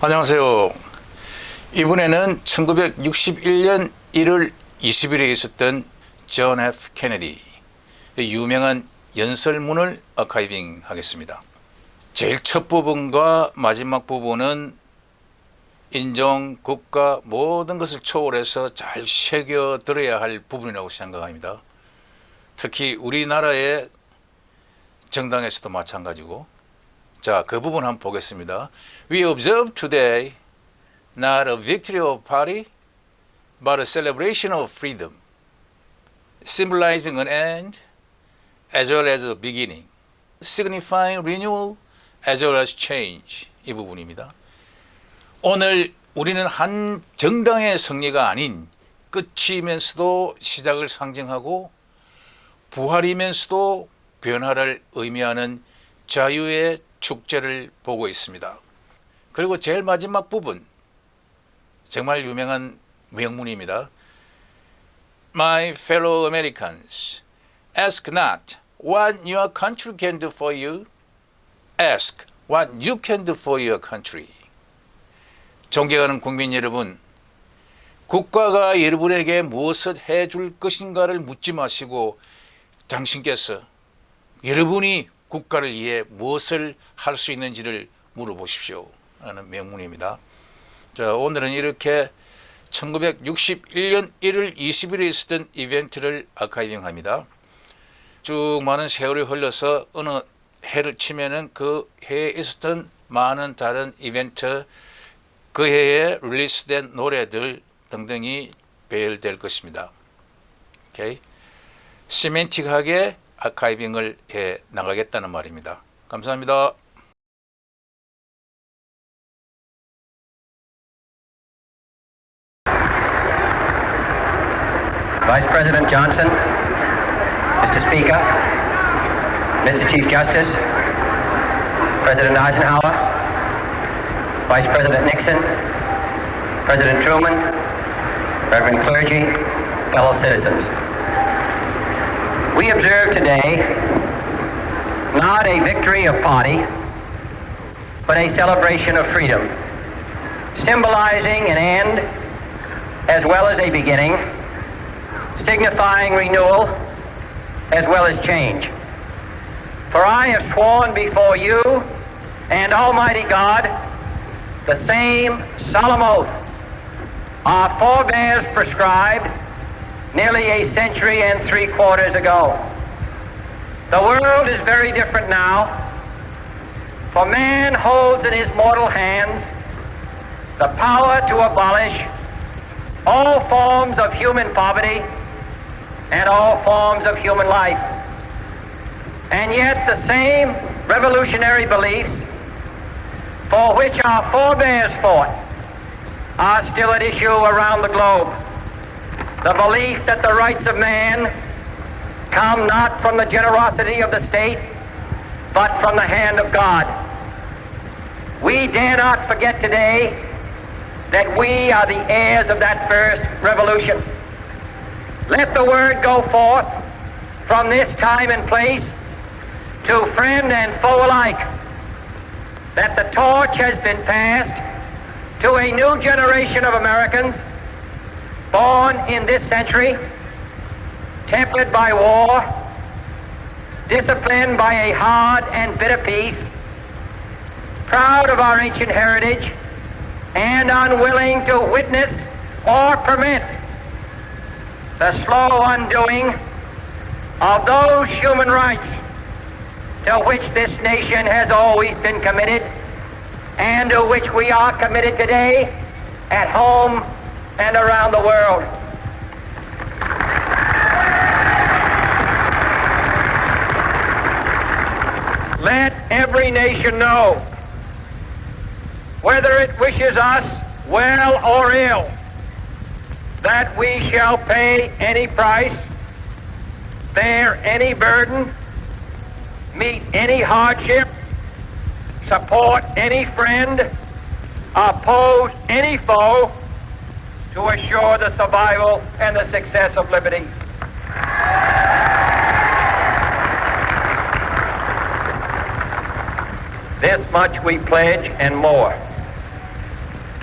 안녕하세요. 이번에는 1961년 1월 20일에 있었던 존 F. 케네디 유명한 연설문을 아카이빙 하겠습니다. 제일 첫 부분과 마지막 부분은 인종, 국가 모든 것을 초월해서 잘 새겨들어야 할 부분이라고 생각합니다. 특히 우리나라의 정당에서도 마찬가지고. 자, 그 부분 한번 보겠습니다. We observe today not a victory of party, but a celebration of freedom, symbolizing an end as well as a beginning, signifying renewal as well as change. 이 부분입니다. 오늘 우리는 한 정당의 승리가 아닌 끝이면서도 시작을 상징하고 부활이면서도 변화를 의미하는 자유의 축제를 보고 있습니다. 그리고 제일 마지막 부분, 정말 유명한 명문입니다. My fellow Americans, ask not what your country can do for you, ask what you can do for your country. 존경하는 국민 여러분, 국가가 여러분에게 무엇을 해줄 것인가를 묻지 마시고 당신께서 여러분이 국가를 위해 무엇을 할 수 있는지를 물어보십시오 라는 명문입니다. 자, 오늘은 이렇게 1961년 1월 20일에 있었던 이벤트를 아카이빙합니다. 쭉 많은 세월이 흘러서 어느 해를 치면은 그 해에 있었던 많은 다른 이벤트, 그 해에 릴리스된 노래들 등등이 배열될 것입니다. 오케이? 시멘틱하게 아카이빙을 해 나가겠다는 말입니다. 감사합니다. Vice President Johnson, Mr. Speaker, Mr. Chief Justice, President Eisenhower, Vice President Nixon, President Truman, Reverend Clergy, fellow citizens. We observe today not a victory of party, but a celebration of freedom, symbolizing an end as well as a beginning, signifying renewal as well as change. For I have sworn before you and Almighty God the same solemn oath our forebears prescribed nearly a century and 3/4 ago. The world is very different now, for man holds in his mortal hands the power to abolish all forms of human poverty and all forms of human life. And yet the same revolutionary beliefs for which our forebears fought are still at issue around the globe. The belief that the rights of man come not from the generosity of the state, but from the hand of God. We dare not forget today that we are the heirs of that first revolution. Let the word go forth from this time and place to friend and foe alike that the torch has been passed to a new generation of Americans born in this century, tempered by war, disciplined by a hard and bitter peace, proud of our ancient heritage, and unwilling to witness or permit the slow undoing of those human rights to which this nation has always been committed and to which we are committed today at home and around the world. Let every nation know, whether it wishes us well or ill, that we shall pay any price, bear any burden, meet any hardship, support any friend, oppose any foe, to assure the survival and the success of liberty. This much we pledge and more.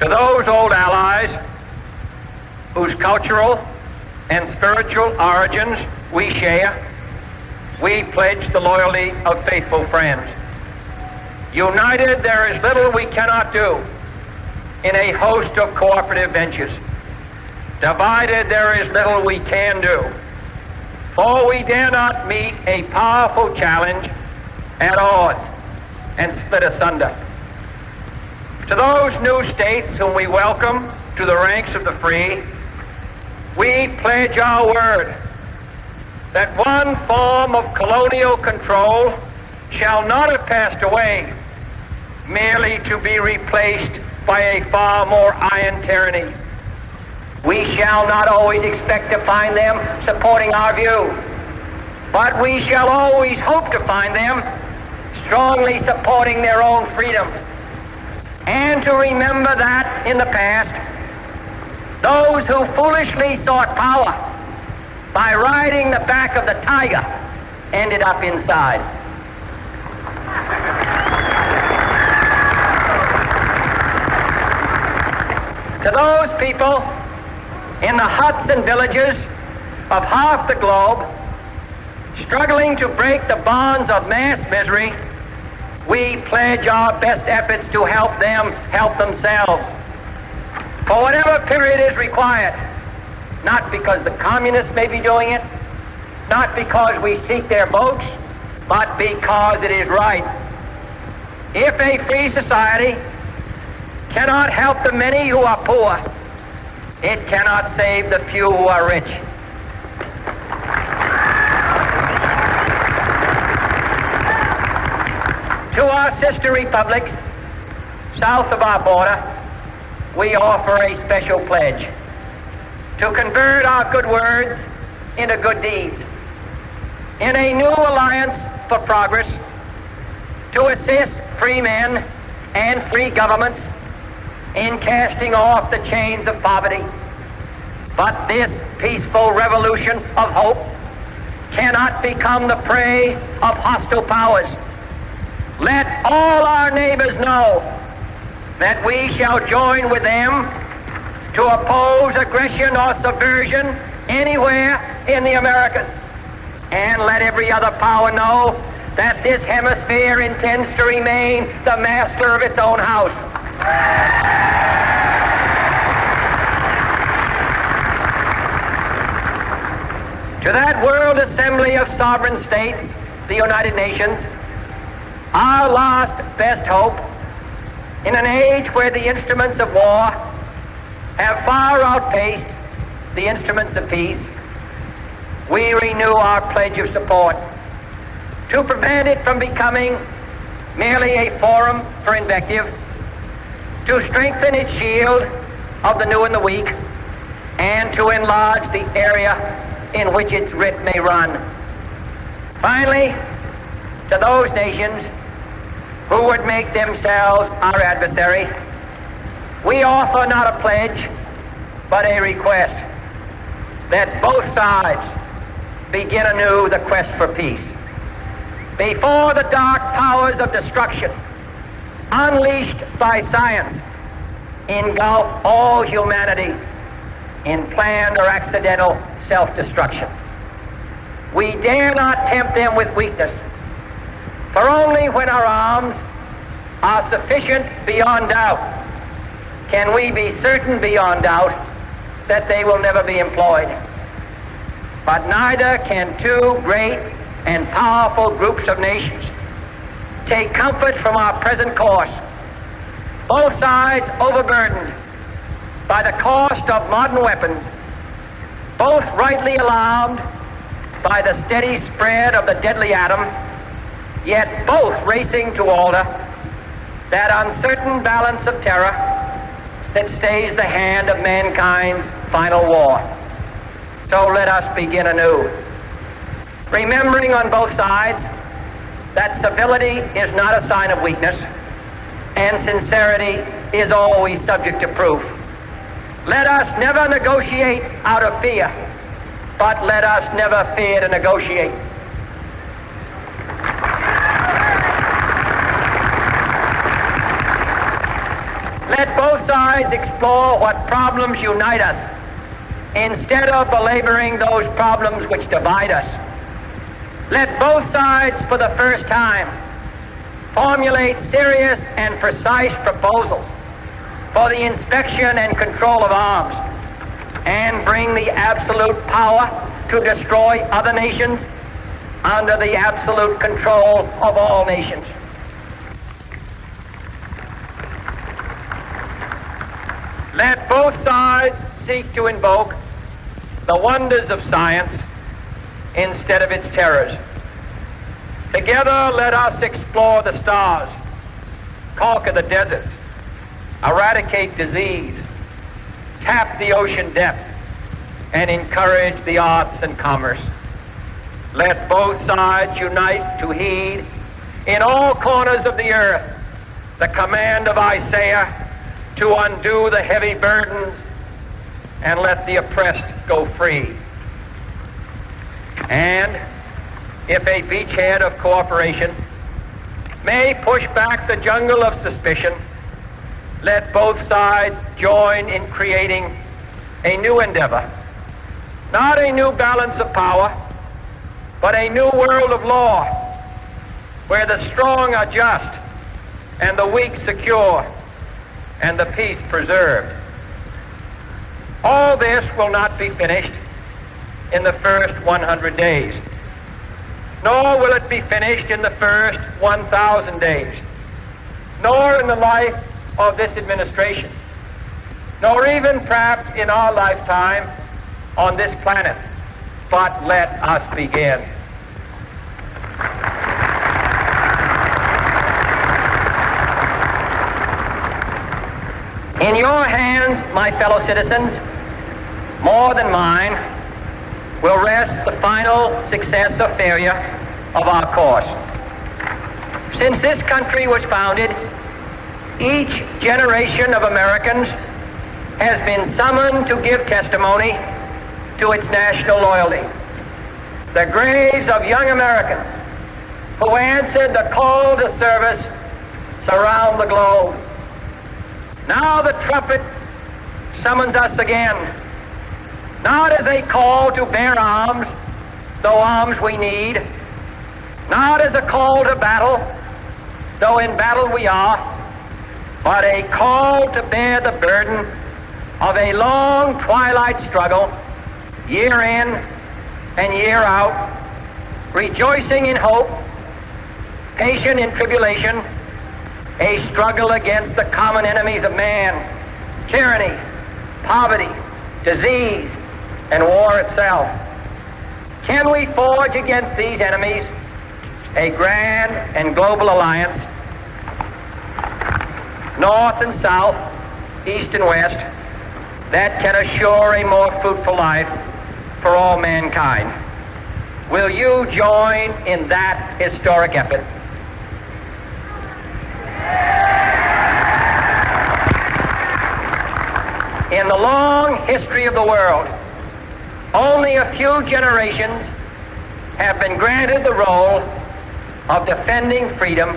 To those old allies whose cultural and spiritual origins we share, we pledge the loyalty of faithful friends. United, there is little we cannot do in a host of cooperative ventures. Divided, there is little we can do, for we dare not meet a powerful challenge at odds and split asunder. To those new states whom we welcome to the ranks of the free, we pledge our word that one form of colonial control shall not have passed away merely to be replaced by a far more iron tyranny. We shall not always expect to find them supporting our view, but we shall always hope to find them strongly supporting their own freedom, and to remember that in the past, those who foolishly sought power by riding the back of the tiger ended up inside. To those people in the huts and villages of half the globe struggling to break the bonds of mass misery, we pledge our best efforts to help them help themselves for whatever period is required, not because the communists may be doing it, not because we seek their votes, but because it is right. If a free society cannot help the many who are poor, it cannot save the few who are rich. To our sister republics south of our border, we offer a special pledge to convert our good words into good deeds, in a new alliance for progress, to assist free men and free governments in casting off the chains of poverty. But this peaceful revolution of hope cannot become the prey of hostile powers. Let all our neighbors know that we shall join with them to oppose aggression or subversion anywhere in the Americas. And let every other power know that this hemisphere intends to remain the master of its own house. To that world assembly of sovereign states, the United Nations, our last best hope, in an age where the instruments of war have far outpaced the instruments of peace, we renew our pledge of support to prevent it from becoming merely a forum for invective, to strengthen its shield of the new and the weak, and to enlarge the area in which its writ may run. Finally, to those nations who would make themselves our adversary, we offer not a pledge, but a request that both sides begin anew the quest for peace. Before the dark powers of destruction, unleashed by science, engulf all humanity in planned or accidental self-destruction. We dare not tempt them with weakness, for only when our arms are sufficient beyond doubt can we be certain beyond doubt that they will never be employed. But neither can two great and powerful groups of nations take comfort from our present course, both sides overburdened by the cost of modern weapons, both rightly alarmed by the steady spread of the deadly atom, yet both racing to alter that uncertain balance of terror that stays the hand of mankind's final war. So let us begin anew, remembering on both sides that civility is not a sign of weakness, and sincerity is always subject to proof. Let us never negotiate out of fear, but let us never fear to negotiate. Let both both sides explore what problems unite us, instead of belaboring those problems which divide us. Let both sides, for the first time, formulate serious and precise proposals for the inspection and control of arms, and bring the absolute power to destroy other nations under the absolute control of all nations. Let both sides seek to invoke the wonders of science instead of its terrors. Together, let us explore the stars, conquer the deserts, eradicate disease, tap the ocean depth, and encourage the arts and commerce. Let both sides unite to heed in all corners of the earth the command of Isaiah to undo the heavy burdens and let the oppressed go free. And if a beachhead of cooperation may push back the jungle of suspicion, let both sides join in creating a new endeavor, not a new balance of power, but a new world of law, where the strong are just and the weak secure and the peace preserved. All this will not be finished in the first 100 days, nor will it be finished in the first 1,000 days, nor in the life of this administration, nor even perhaps in our lifetime on this planet. But let us begin. In your hands, my fellow citizens, more than mine, will rest the final success or failure of our course. Since this country was founded, each generation of Americans has been summoned to give testimony to its national loyalty. The graves of young Americans who answered the call to service surround the globe. Now the trumpet summons us again, not as a call to bear arms, though arms we need, not as a call to battle, though in battle we are, but a call to bear the burden of a long twilight struggle, year in and year out, rejoicing in hope, patient in tribulation, a struggle against the common enemies of man, tyranny, poverty, disease, and war itself. Can we forge against these enemies a grand and global alliance, north and south, east and west, that can assure a more fruitful life for all mankind? Will you join in that historic effort? In the long history of the world, only a few generations have been granted the role of defending freedom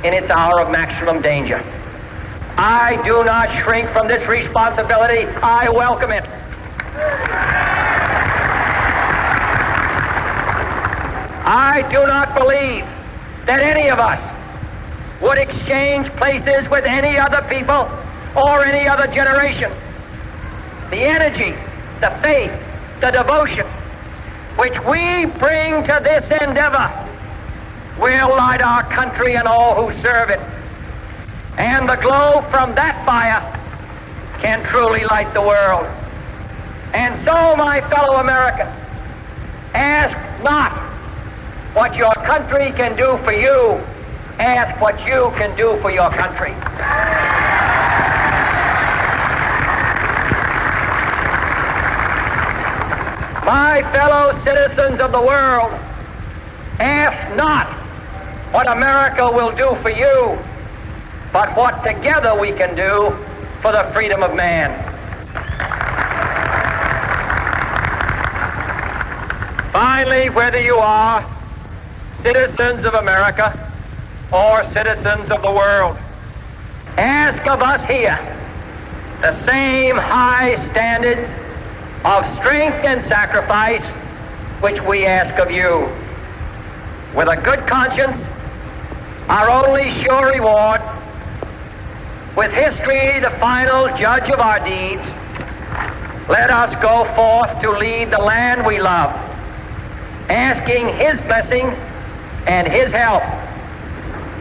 in its hour of maximum danger. I do not shrink from this responsibility. I welcome it. I do not believe that any of us would exchange places with any other people or any other generation. The energy, the faith, the devotion which we bring to this endeavor will light our country and all who serve it. And the glow from that fire can truly light the world. And so, my fellow Americans, ask not what your country can do for you, ask what you can do for your country. My fellow citizens of the world, ask not what America will do for you, but what together we can do for the freedom of man. Finally, whether you are citizens of America or citizens of the world, ask of us here the same high standard of strength and sacrifice which we ask of you. With a good conscience, our only sure reward, with history the final judge of our deeds, let us go forth to lead the land we love, asking His blessing and His help,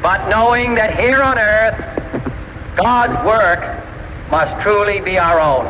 but knowing that here on earth, God's work must truly be our own.